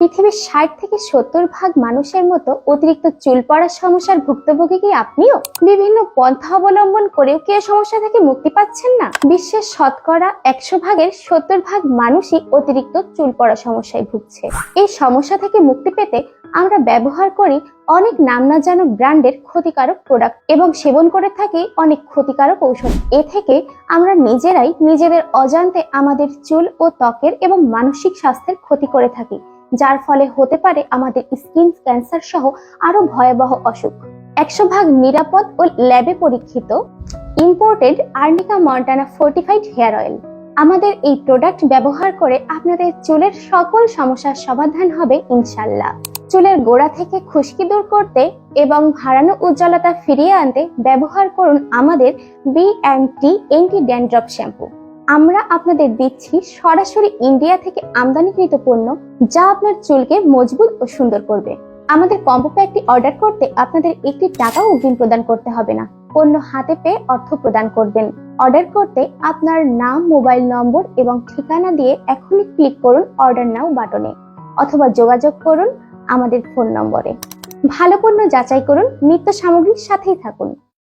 পৃথিবীর 60 থেকে 70 ভাগ মানুষের মতো অতিরিক্ত চুল পড়ার সমস্যার ভুক্তভোগী কি আপনিও? বিভিন্ন পন্থা অবলম্বন করেও কি এই সমস্যা থেকে মুক্তি পাচ্ছেন না? বিশ্বের শতকরা 100 ভাগের 70 ভাগ মানুষই অতিরিক্ত চুল পড়া সমস্যায় ভুগছে। এই সমস্যা থেকে মুক্তি পেতে আমরা ব্যবহার করি অনেক নাম না জানা ব্র্যান্ডের ক্ষতিকারক প্রোডাক্ট এবং সেবন করে থাকি অনেক ক্ষতিকারক ঔষধ। এ থেকে আমরা নিজেরাই নিজেদের অজান্তে আমাদের চুল ও ত্বকের এবং মানসিক স্বাস্থ্যের ক্ষতি করে থাকি, যার ফলে হতে পারে আমাদের স্কিন ক্যান্সার সহ আরো ভয়াবহ অসুখ। 100 ভাগ নিরাপদ ও ল্যাবে পরীক্ষিত imported arnica montana fortified hair oil. আমাদের এই প্রোডাক্ট ব্যবহার করে আপনাদের চুলের সকল সমস্যার সমাধান হবে ইনশাল্লাহ। চুলের গোড়া থেকে খুশকি দূর করতে এবং হারানো উজ্জ্বলতা ফিরিয়ে আনতে ব্যবহার করুন আমাদের B&T এন্টি ড্যান্ড্রফ শ্যাম্পু। আমরা আপনাদের দিচ্ছি সরাসরি ইন্ডিয়া থেকে আমদানিকৃত পণ্য, যা আপনার চুলকে মজবুত ও সুন্দর করবে। আমাদের কম্বো প্যাকটি অর্ডার করতে আপনাদের একটি টাকাও অগ্রিম প্রদান করতে হবে না, পণ্য হাতে পেয়ে অর্থ প্রদান করবেন। অর্ডার করতে আপনার নাম, মোবাইল নম্বর এবং ঠিকানা দিয়ে এখনই ক্লিক করুন অর্ডার নাও বাটনে, অথবা যোগাযোগ করুন আমাদের ফোন নম্বরে। ভালো পণ্য যাচাই করুন, নিত্য সামগ্রীর সাথেই থাকুন।